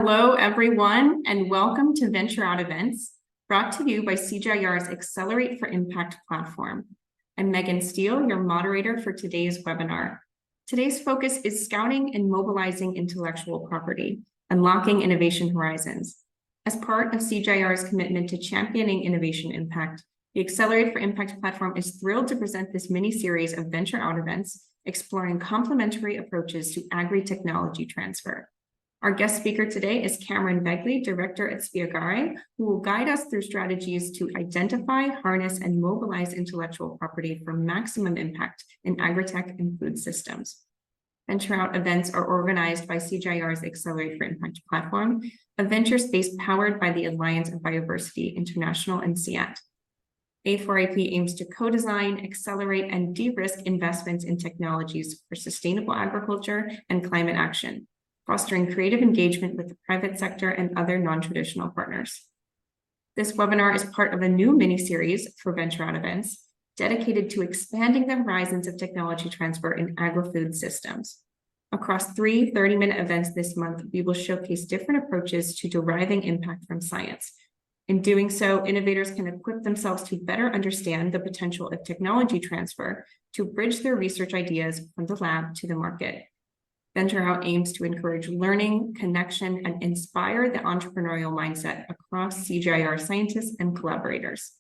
Hello, everyone, and welcome to Venture Out Events, brought to you by CGIAR's Accelerate for Impact platform. I'm Megan Steele, your moderator for today's webinar. Today's focus is scouting and mobilizing intellectual property, unlocking innovation horizons. As part of CGIAR's commitment to championing innovation impact, the Accelerate for Impact platform is thrilled to present this mini-series of Venture Out events exploring complementary approaches to agri-technology transfer. Our guest speaker today is Cameron Begley, Director at Spiegare, who will guide us through strategies to identify, harness, and mobilize intellectual property for maximum impact in agri-tech and food systems. Venture Out events are organized by CGIAR's Accelerate for Impact platform, a venture space powered by the Alliance Bioversity International and CIAT. A4IP aims to co-design, accelerate, and de-risk investments in technologies for sustainable agriculture and climate action, fostering creative engagement with the private sector and other non-traditional partners. This webinar is part of a new mini-series for Venture Out events dedicated to expanding the horizons of technology transfer in agri-food systems. Across 3 30-minute events this month, we will showcase different approaches to deriving impact from science. In doing so, innovators can equip themselves to better understand the potential of technology transfer to bridge their research ideas from the lab to the market. Venture Out aims to encourage learning, connection, and inspire the entrepreneurial mindset across CGIAR scientists and collaborators.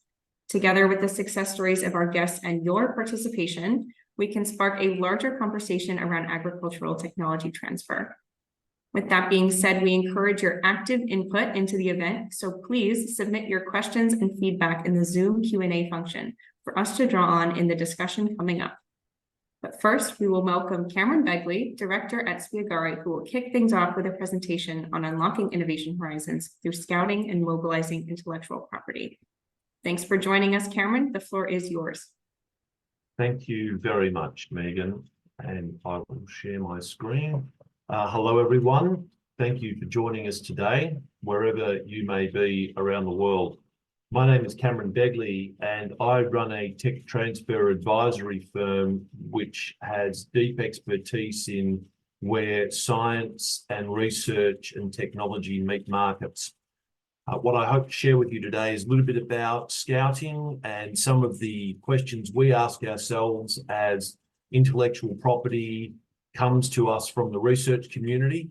Together with the success stories of our guests and your participation, we can spark a larger conversation around agricultural technology transfer. With that being said, we encourage your active input into the event, so please submit your questions and feedback in the Zoom Q&A function for us to draw on in the discussion coming up. But first, we will welcome Cameron Begley, Director at Spiegare, who will kick things off with a presentation on unlocking innovation horizons through scouting and mobilizing intellectual property. Thanks for joining us, Cameron. The floor is yours. Thank you very much, Megan, and I will share my screen. Hello, everyone. Thank you for joining us today, wherever you may be around the world. My name is Cameron Begley, and I run a tech transfer advisory firm which has deep expertise in where science and research and technology meet markets. What I hope to share with you today is a little bit about scouting and some of the questions we ask ourselves as intellectual property comes to us from the research community,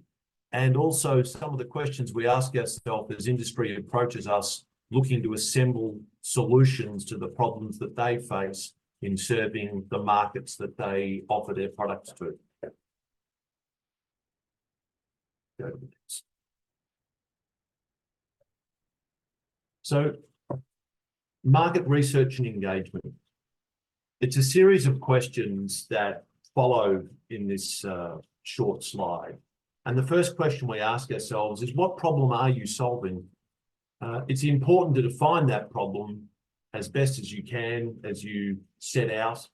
and also some of the questions we ask ourselves as industry approaches us looking to assemble solutions to the problems that they face in serving the markets that they offer their products to. Go to the next. So, market research and engagement. It's a series of questions that follow in this short slide. And the first question we ask ourselves is, what problem are you solving? It's important to define that problem as best as you can as you set out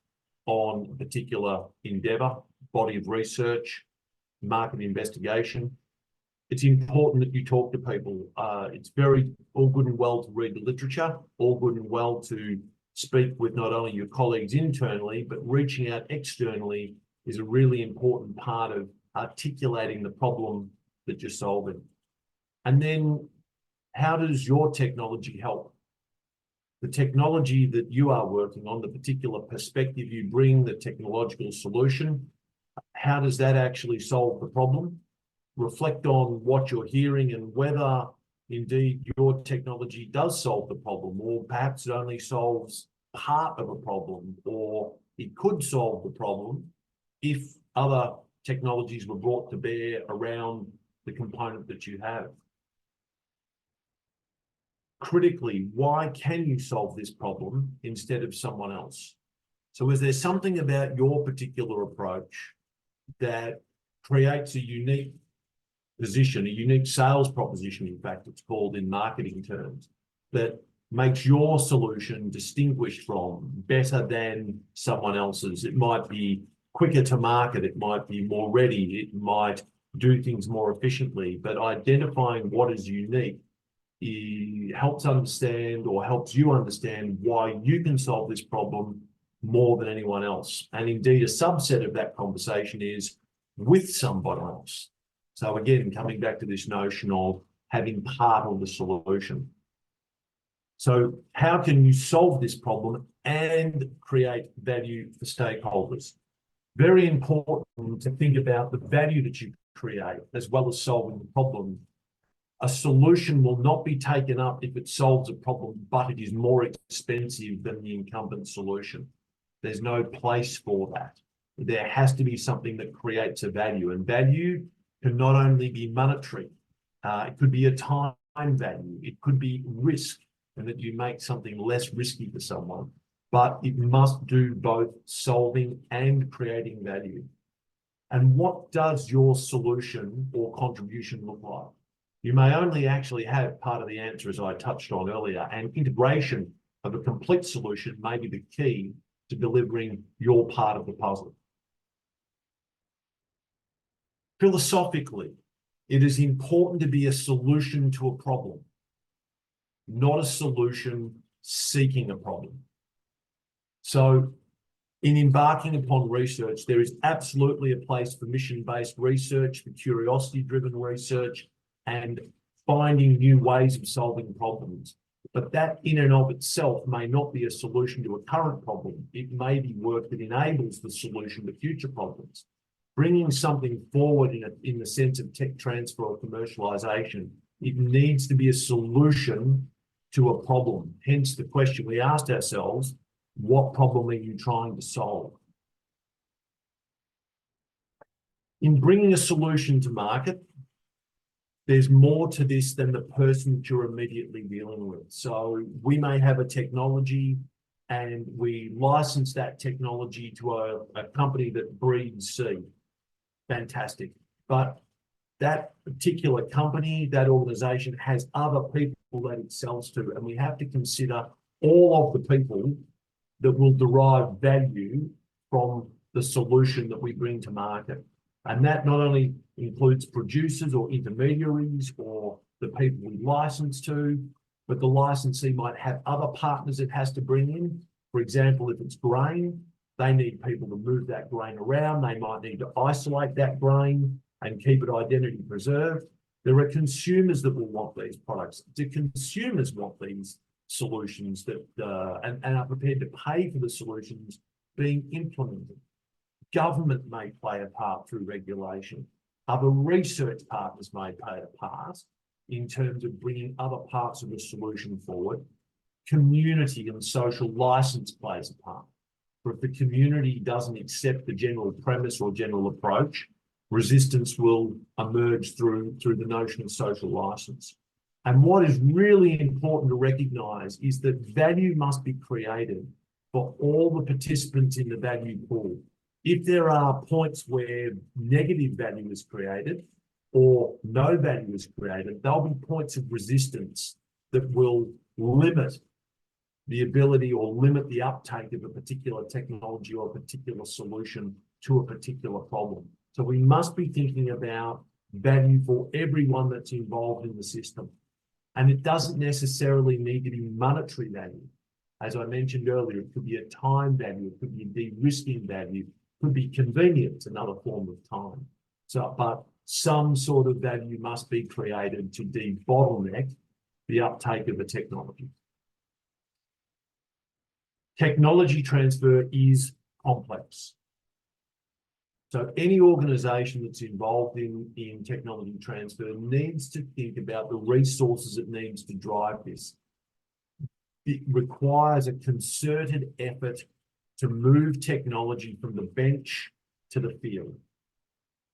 on a particular endeavour, body of research, market investigation. It's important that you talk to people. It's all good and well to read the literature, all good and well to speak with not only your colleagues internally, but reaching out externally is a really important part of articulating the problem that you're solving. And then, how does your technology help? The technology that you are working on, the particular perspective you bring, the technological solution, how does that actually solve the problem? Reflect on what you're hearing and whether indeed your technology does solve the problem, or perhaps it only solves part of a problem, or it could solve the problem if other technologies were brought to bear around the component that you have. Critically, why can you solve this problem instead of someone else? So is there something about your particular approach that creates a unique position, a unique sales proposition, in fact, it's called in marketing terms, that makes your solution distinguished from, better than someone else's? It might be quicker to market, it might be more ready, it might do things more efficiently, but identifying what is unique helps understand, or helps you understand, why you can solve this problem more than anyone else. And indeed, a subset of that conversation is with somebody else. So again, coming back to this notion of having part of the solution. So how can you solve this problem and create value for stakeholders? Very important to think about the value that you create as well as solving the problem. A solution will not be taken up if it solves a problem, but it is more expensive than the incumbent solution. There's no place for that. There has to be something that creates a value, and value can not only be monetary, it could be a time value, it could be risk, and that you make something less risky for someone, but it must do both solving and creating value. And what does your solution or contribution look like? You may only actually have part of the answer, as I touched on earlier, and integration of a complete solution may be the key to delivering your part of the puzzle. Philosophically, it is important to be a solution to a problem, not a solution seeking a problem. So in embarking upon research, there is absolutely a place for mission-based research, for curiosity-driven research, and finding new ways of solving problems. But that in and of itself may not be a solution to a current problem. It may be work that enables the solution to future problems. Bringing something forward in the sense of tech transfer or commercialization, it needs to be a solution to a problem. Hence the question we asked ourselves, what problem are you trying to solve? In bringing a solution to market, there's more to this than the person that you're immediately dealing with. So we may have a technology and we license that technology to a company that breeds seed. Fantastic. But that particular company, that organization has other people that it sells to, and we have to consider all of the people that will derive value from the solution that we bring to market. And that not only includes producers or intermediaries or the people we license to, but the licensee might have other partners it has to bring in. For example, if it's grain, they need people to move that grain around. They might need to isolate that grain and keep it identity preserved. There are consumers that will want these products. Do consumers want these solutions that and are prepared to pay for the solutions being implemented? Government may play a part through regulation. Other research partners may play a part in terms of bringing other parts of the solution forward. Community and social license plays a part. But if the community doesn't accept the general premise or general approach, resistance will emerge through the notion of social license. And what is really important to recognise is that value must be created for all the participants in the value pool. If there are points where negative value is created or no value is created, there'll be points of resistance that will limit the ability or limit the uptake of a particular technology or a particular solution to a particular problem. So we must be thinking about value for everyone that's involved in the system. And it doesn't necessarily need to be monetary value. As I mentioned earlier, it could be a time value, it could be de-risking value, it could be convenience, another form of time. So, but some sort of value must be created to de-bottleneck the uptake of the technology. Technology transfer is complex. So any organisation that's involved in technology transfer needs to think about the resources it needs to drive this. It requires a concerted effort to move technology from the bench to the field.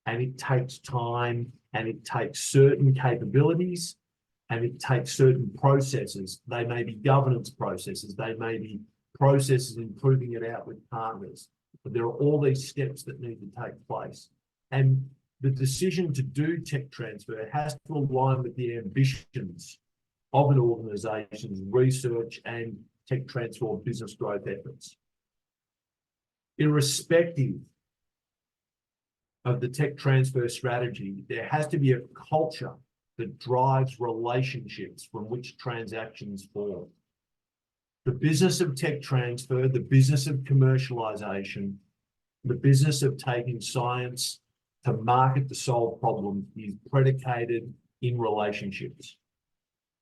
And it takes time, and it takes certain capabilities, and it takes certain processes. They may be governance processes, they may be processes in proving it out with partners. But there are all these steps that need to take place. And the decision to do tech transfer has to align with the ambitions of an organisation's research and tech transfer business growth efforts. Irrespective of the tech transfer strategy, there has to be a culture that drives relationships from which transactions form. The business of tech transfer, the business of commercialization, the business of taking science to market to solve problems is predicated in relationships.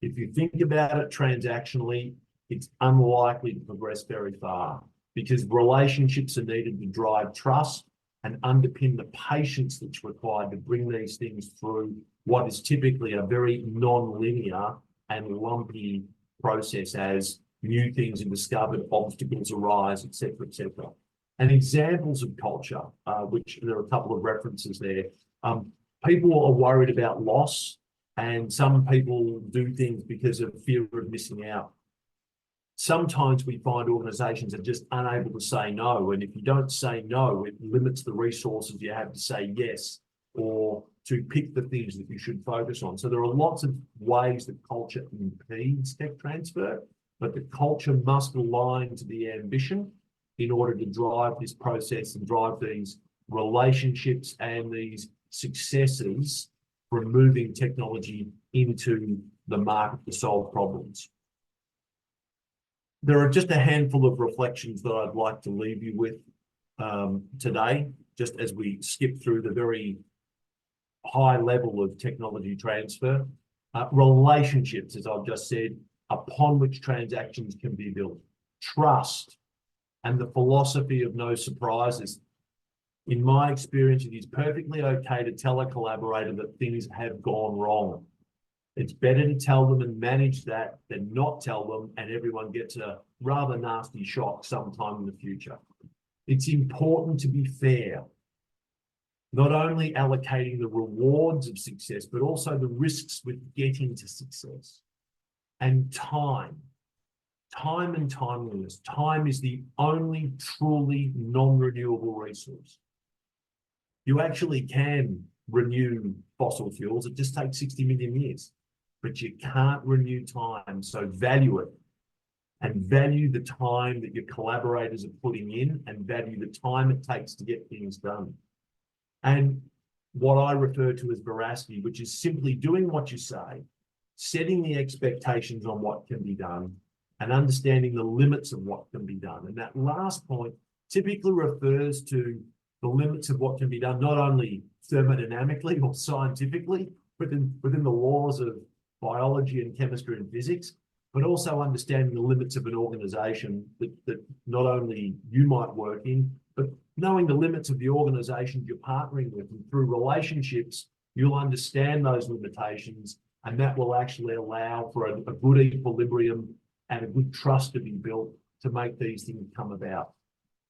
If you think about it transactionally, it's unlikely to progress very far because relationships are needed to drive trust and underpin the patience that's required to bring these things through what is typically a very non-linear and lumpy process as new things are discovered, obstacles arise, etc., etc. And examples of culture, which there are a couple of references there. People are worried about loss, and some people do things because of fear of missing out. Sometimes we find organizations are just unable to say no. And if you don't say no, it limits the resources you have to say yes or to pick the things that you should focus on. So there are lots of ways that culture impedes tech transfer, but the culture must align to the ambition in order to drive this process and drive these relationships and these successes from moving technology into the market to solve problems. There are just a handful of reflections that I'd like to leave you with today, just as we skip through the very high level of technology transfer. Relationships, as I've just said, upon which transactions can be built. Trust and the philosophy of no surprises. In my experience, it is perfectly okay to tell a collaborator that things have gone wrong. It's better to tell them and manage that than not tell them and everyone gets a rather nasty shock sometime in the future. It's important to be fair, not only allocating the rewards of success, but also the risks with getting to success. And time and timeliness. Time is the only truly non-renewable resource. You actually can renew fossil fuels. It just takes 60 million years. But you can't renew time, so value it and value the time that your collaborators are putting in and value the time it takes to get things done. And what I refer to as veracity, which is simply doing what you say, setting the expectations on what can be done and understanding the limits of what can be done. And that last point typically refers to the limits of what can be done, not only thermodynamically or scientifically, within the laws of biology and chemistry and physics, but also understanding the limits of an organization that not only you might work in, but knowing the limits of the organizations you're partnering with. And through relationships, you'll understand those limitations, and that will actually allow for a good equilibrium and a good trust to be built to make these things come about.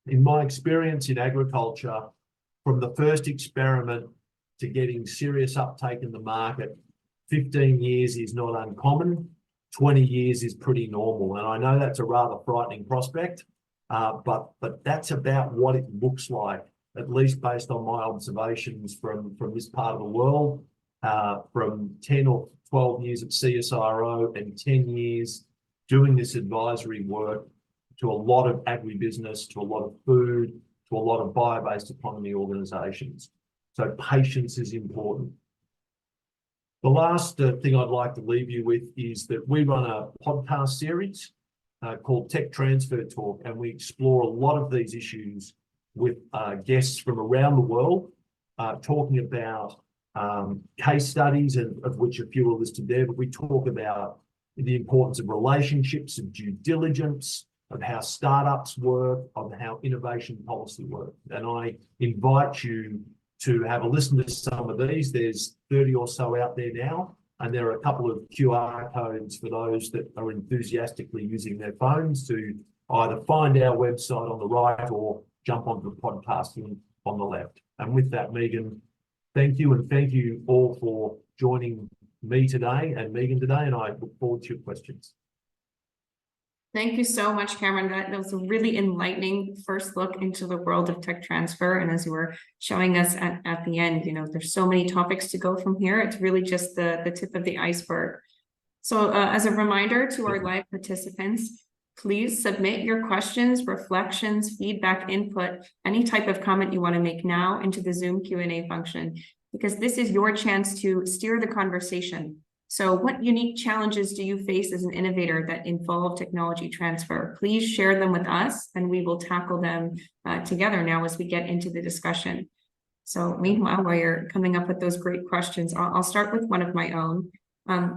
In my experience in agriculture, from the first experiment to getting serious uptake in the market, 15 years is not uncommon, 20 years is pretty normal. And I know that's a rather frightening prospect, but that's about what it looks like, at least based on my observations from this part of the world, from 10 or 12 years at CSIRO and 10 years doing this advisory work to a lot of agribusiness, to a lot of food, to a lot of bio-based economy organizations. So patience is important. The last thing I'd like to leave you with is that we run a podcast series called Tech Transfer Talk, and we explore a lot of these issues with guests from around the world, talking about case studies, and of which a few are listed there, but we talk about the importance of relationships, of due diligence, of how startups work, of how innovation policy works. And I invite you to have a listen to some of these. There's 30 or so out there now, and there are a couple of QR codes for those that are enthusiastically using their phones to either find our website on the right or jump onto the podcast link on the left. And with that, Megan, thank you, and thank you all for joining me today and Megan today, and I look forward to your questions. Thank you so much, Cameron. That was a really enlightening first look into the world of tech transfer. And as you were showing us at the end, you know, there's so many topics to go from here. It's really just the tip of the iceberg. So as a reminder to our live participants, please submit your questions, reflections, feedback, input, any type of comment you want to make now into the Zoom Q&A function, because this is your chance to steer the conversation. So what unique challenges do you face as an innovator that involve technology transfer? Please share them with us and we will tackle them together now as we get into the discussion. So meanwhile, while you're coming up with those great questions, I'll start with one of my own.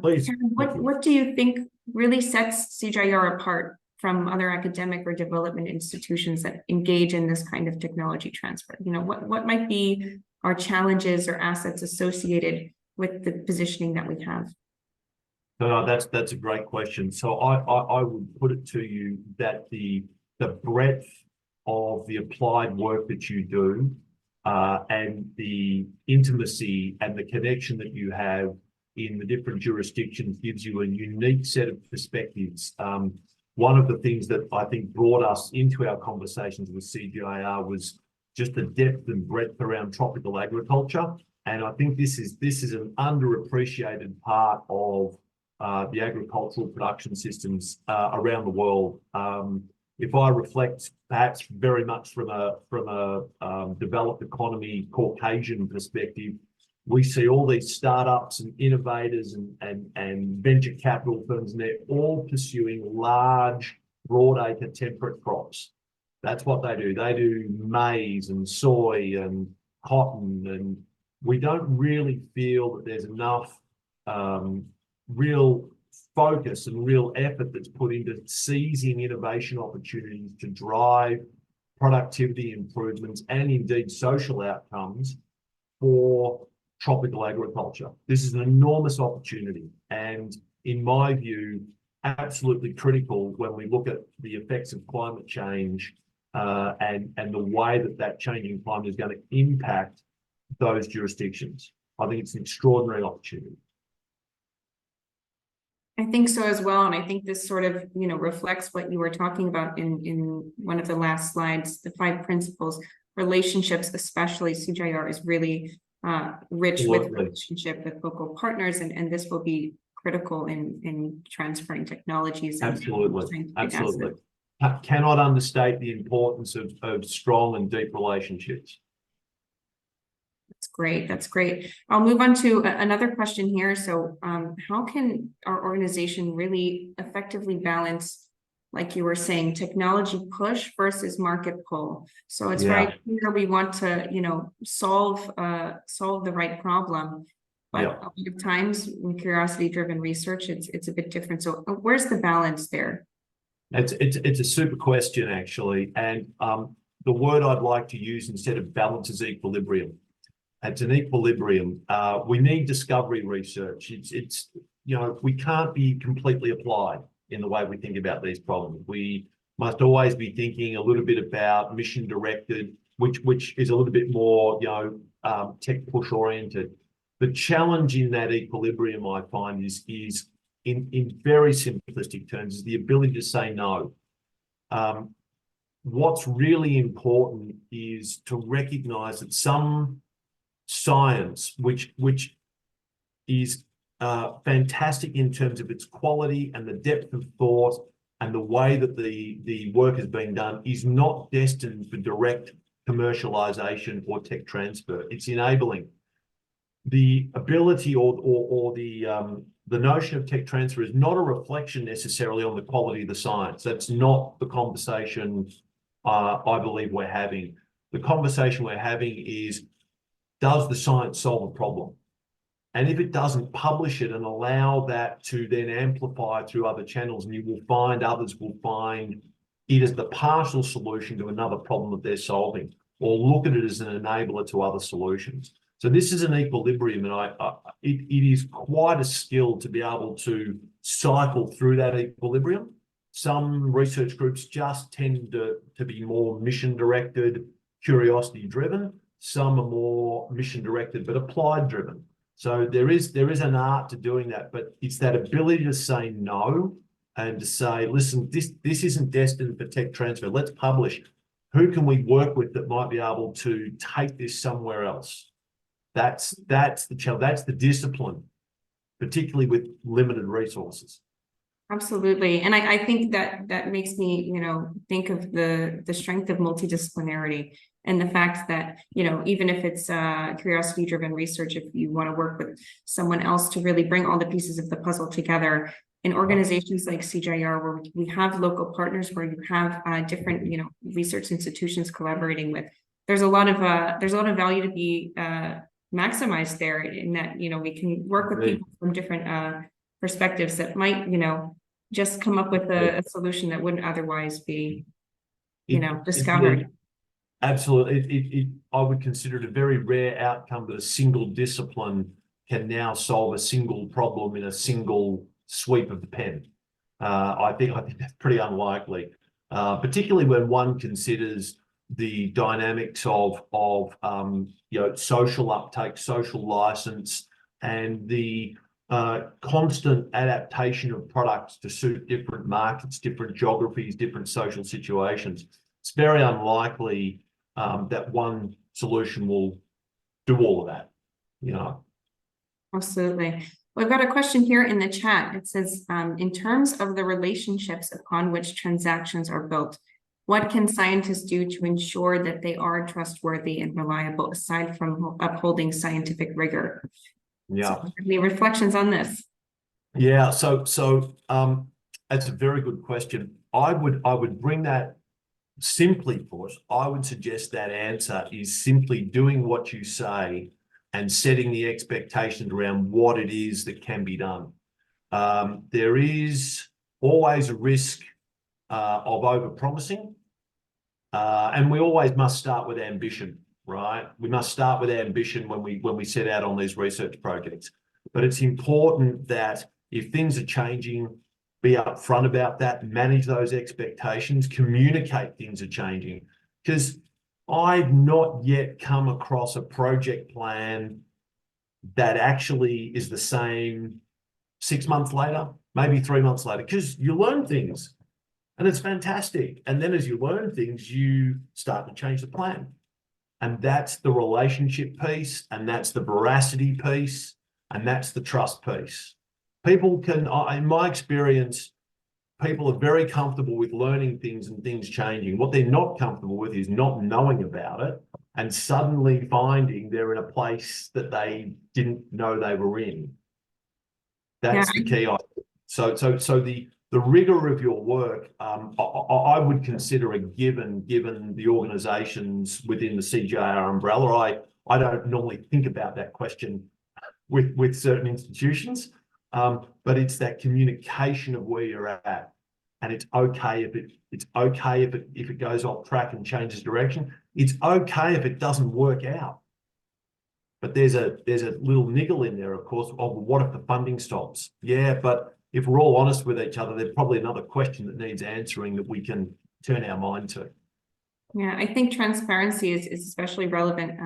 Please. Cameron, what do you think really sets CGIAR apart from other academic or development institutions that engage in this kind of technology transfer? You know, what might be our challenges or assets associated with the positioning that we have? No, that's a great question. So I would put it to you that the breadth of the applied work that you do and the intimacy and the connection that you have in the different jurisdictions gives you a unique set of perspectives. One of the things that I think brought us into our conversations with CGIAR was just the depth and breadth around tropical agriculture. And I think this is an underappreciated part of the agricultural production systems around the world. If I reflect, perhaps very much from a developed economy Caucasian perspective, we see all these startups and innovators and venture capital firms, and they're all pursuing large, broadacre temperate crops. That's what they do. They do maize and soy and cotton, and we don't really feel that there's enough real focus and real effort that's put into seizing innovation opportunities to drive productivity improvements and indeed social outcomes for tropical agriculture. This is an enormous opportunity, and in my view, absolutely critical when we look at the effects of climate change and the way that changing climate is going to impact those jurisdictions. I think it's an extraordinary opportunity. I think so as well, and I think this sort of, you know, reflects what you were talking about in one of the last slides, the 5 principles. Relationships, especially CGIAR, is really rich with relationship with local partners, and this will be critical in transferring technologies. Absolutely. Cannot understate the importance of strong and deep relationships. That's great. That's great. I'll move on to another question here. So how can our organization really effectively balance, like you were saying, technology push versus market pull? So it's right here we want to, you know, solve the right problem. But a lot of times in curiosity-driven research, it's a bit different. So where's the balance there? It's a super question, actually. And the word I'd like to use instead of balance is equilibrium. It's an equilibrium. We need discovery research. It's you know, we can't be completely applied in the way we think about these problems. We must always be thinking a little bit about mission directed, which is a little bit more, you know, tech push oriented. The challenge in that equilibrium, I find, is in very simplistic terms, is the ability to say no. What's really important is to recognize that some science, which is fantastic in terms of its quality and the depth of thought and the way that the work is being done, is not destined for direct commercialization or tech transfer. It's enabling. The ability or the notion of tech transfer is not a reflection necessarily on the quality of the science. That's not the conversation I believe we're having. The conversation we're having is, does the science solve a problem? And if it doesn't, publish it and allow that to then amplify through other channels, and you will find others will find it as the partial solution to another problem that they're solving, or look at it as an enabler to other solutions. So this is an equilibrium, and it is quite a skill to be able to cycle through that equilibrium. Some research groups just tend to be more mission-directed, curiosity-driven. Some are more mission-directed but applied-driven. So there is an art to doing that, but it's that ability to say no and to say, listen, this isn't destined for tech transfer. Let's publish. Who can we work with that might be able to take this somewhere else? That's the challenge. That's the discipline, particularly with limited resources. Absolutely. And I think that makes me, you know, think of the strength of multidisciplinarity, and the fact that, you know, even if it's curiosity-driven research, if you want to work with someone else to really bring all the pieces of the puzzle together, in organizations like CGIAR, where we have local partners, where you have different, you know, research institutions collaborating with, there's a lot of value to be maximized there in that, you know, we can work with people from different perspectives that might, you know, just come up with a solution that wouldn't otherwise be, you know, discovered. Absolutely. I would consider it a very rare outcome that a single discipline can now solve a single problem in a single sweep of the pen. I think that's pretty unlikely, particularly when one considers the dynamics of you know, social uptake, social license, and the constant adaptation of products to suit different markets, different geographies, different social situations. It's very unlikely that one solution will do all of that, you know. Absolutely. We've got a question here in the chat. It says, in terms of the relationships upon which transactions are built, what can scientists do to ensure that they are trustworthy and reliable, aside from upholding scientific rigor? Yeah. So, any reflections on this? Yeah. So that's a very good question. I would bring that, simply put, I would suggest that answer is simply doing what you say and setting the expectations around what it is that can be done. There is always a risk of over-promising, and we always must start with ambition, right? We must start with ambition when we set out on these research projects. But it's important that if things are changing, be upfront about that, manage those expectations, communicate things are changing. Because I've not yet come across a project plan that actually is the same 6 months later, maybe 3 months later, because you learn things and it's fantastic. And then as you learn things, you start to change the plan. And that's the relationship piece, and that's the veracity piece, and that's the trust piece. People can, in my experience, people are very comfortable with learning things and things changing. What they're not comfortable with is not knowing about it and suddenly finding they're in a place that they didn't know they were in. That's the key. So the rigor of your work, I would consider a given the organizations within the CGIAR umbrella. I don't normally think about that question with certain institutions, but it's that communication of where you're at, and it's okay if it goes off track and changes direction. It's okay if it doesn't work out. But there's a little niggle in there, of course, of what if the funding stops? Yeah, but if we're all honest with each other, there's probably another question that needs answering that we can turn our mind to. Yeah, I think transparency is especially relevant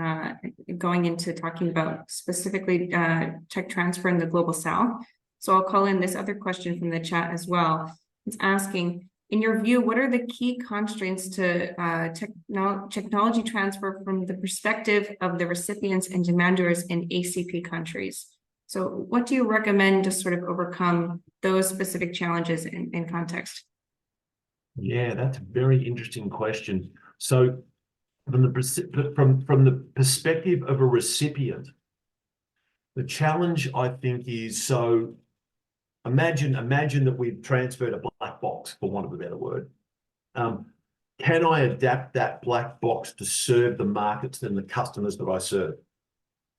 going into talking about specifically tech transfer in the Global South. So I'll call in this other question from the chat as well. It's asking, in your view, what are the key constraints to technology transfer from the perspective of the recipients and demanders in ACP countries? So what do you recommend to sort of overcome those specific challenges in context? Yeah, that's a very interesting question. So from the perspective of a recipient, the challenge, I think, is, so imagine that we've transferred a black box, for want of a better word. Can I adapt that black box to serve the markets and the customers that I serve?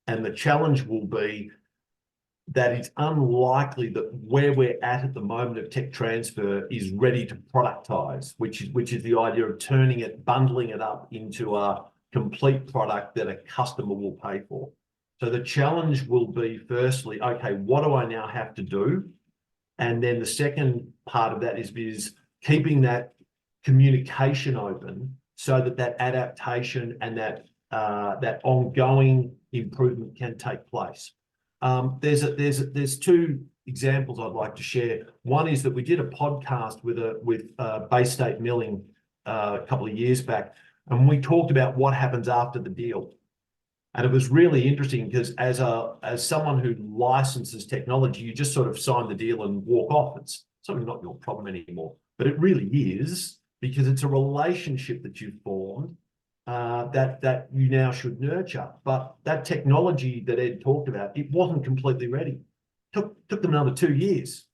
And the challenge will be that it's unlikely that where we're at the moment of tech transfer is ready to productize, which is the idea of turning it, bundling it up into a complete product that a customer will pay for. So the challenge will be, firstly, okay, what do I now have to do? And then the second part of that is keeping that communication open so that adaptation and that ongoing improvement can take place. There's two examples I'd like to share. One is that we did a podcast with Bay State Milling a couple of years back, and we talked about what happens after the deal. And it was really interesting because as someone who licenses technology, you just sort of sign the deal and walk off. It's sort of not your problem anymore, but it really is, because it's a relationship that you've formed that you now should nurture. But that technology that Ed talked about, it wasn't completely ready. Took them another 2 years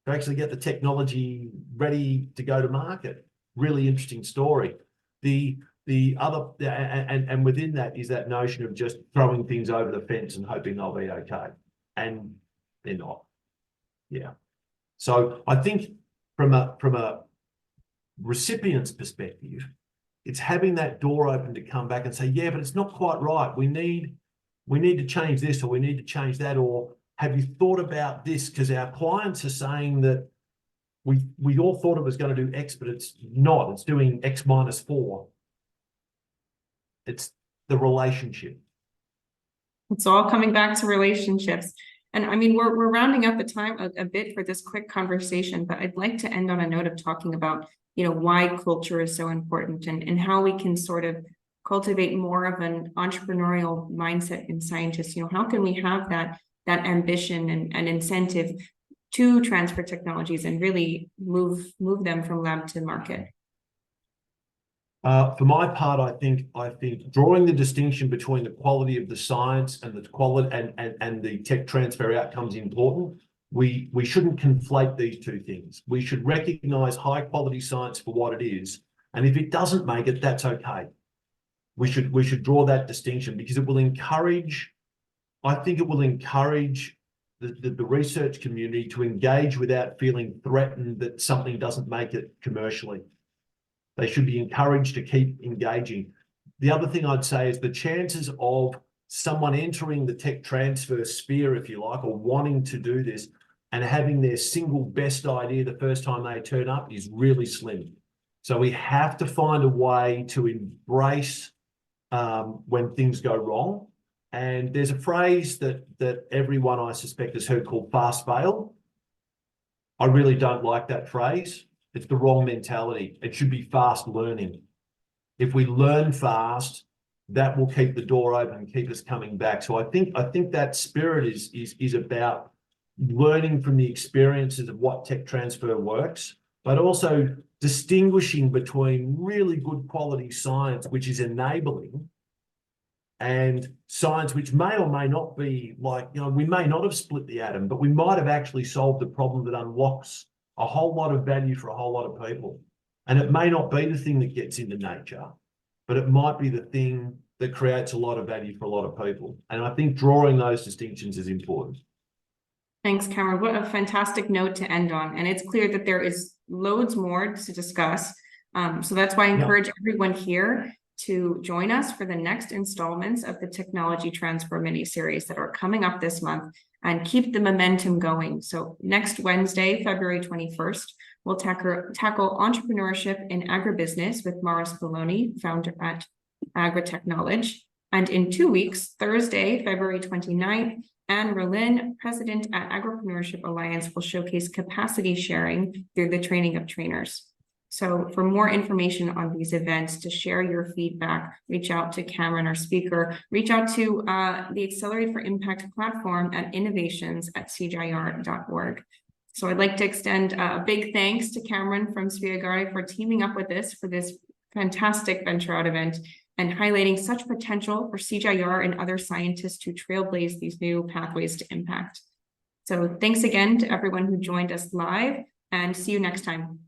to actually get the technology ready to go to market. Really interesting story. The the other, and within that is that notion of just throwing things over the fence and hoping they'll be okay. And they're not. Yeah. So I think from a recipient's perspective, it's having that door open to come back and say, yeah, but it's not quite right. We need to change this, or we need to change that, or have you thought about this? Because our clients are saying that we all thought it was going to do X, but it's not. It's doing X minus 4. It's the relationship. It's all coming back to relationships. And I mean, we're rounding up the time a bit for this quick conversation, but I'd like to end on a note of talking about, you know, why culture is so important and how we can sort of cultivate more of an entrepreneurial mindset in scientists. You know, how can we have that ambition and incentive to transfer technologies and really move them from lab to market? For my part, I think drawing the distinction between the quality of the science and the quality and the tech transfer outcomes is important. We shouldn't conflate these two things. We should recognize high quality science for what it is, and if it doesn't make it, that's okay. We should draw that distinction because it will encourage. I think it will encourage the research community to engage without feeling threatened that something doesn't make it commercially. They should be encouraged to keep engaging. The other thing I'd say is the chances of someone entering the tech transfer sphere, if you like, or wanting to do this and having their single best idea the first time they turn up is really slim. So we have to find a way to embrace when things go wrong. And there's a phrase that everyone I suspect has heard called fast fail. I really don't like that phrase. It's the wrong mentality. It should be fast learning. If we learn fast, that will keep the door open and keep us coming back. So I think that spirit is about learning from the experiences of what tech transfer works, but also distinguishing between really good quality science, which is enabling, and science which may or may not be like, you know, we may not have split the atom, but we might have actually solved a problem that unlocks a whole lot of value for a whole lot of people. And it may not be the thing that gets into nature, but it might be the thing that creates a lot of value for a lot of people. And I think drawing those distinctions is important. Thanks, Cameron. What a fantastic note to end on. And it's clear that there is loads more to discuss. So that's why I encourage everyone here to join us for the next installments of the Technology Transfer mini-series that are coming up this month and keep the momentum going. So next Wednesday, February 21st, we'll tackle entrepreneurship in agribusiness with Maurice Bologna, founder at agri-tech knowledge. And in 2 weeks, Thursday, February 29th, Anne Rowlin, president at Agripreneurship Alliance, will showcase capacity sharing through the training of trainers. So for more information on these events, to share your feedback, reach out to Cameron, our speaker, reach out to the Accelerate for Impact platform at innovations@cgiar.org. So I'd like to extend a big thanks to Cameron from Spiegare for teaming up with us for this fantastic Venture Out event and highlighting such potential for CGIAR and other scientists to trailblaze these new pathways to impact. So thanks again to everyone who joined us live, and see you next time.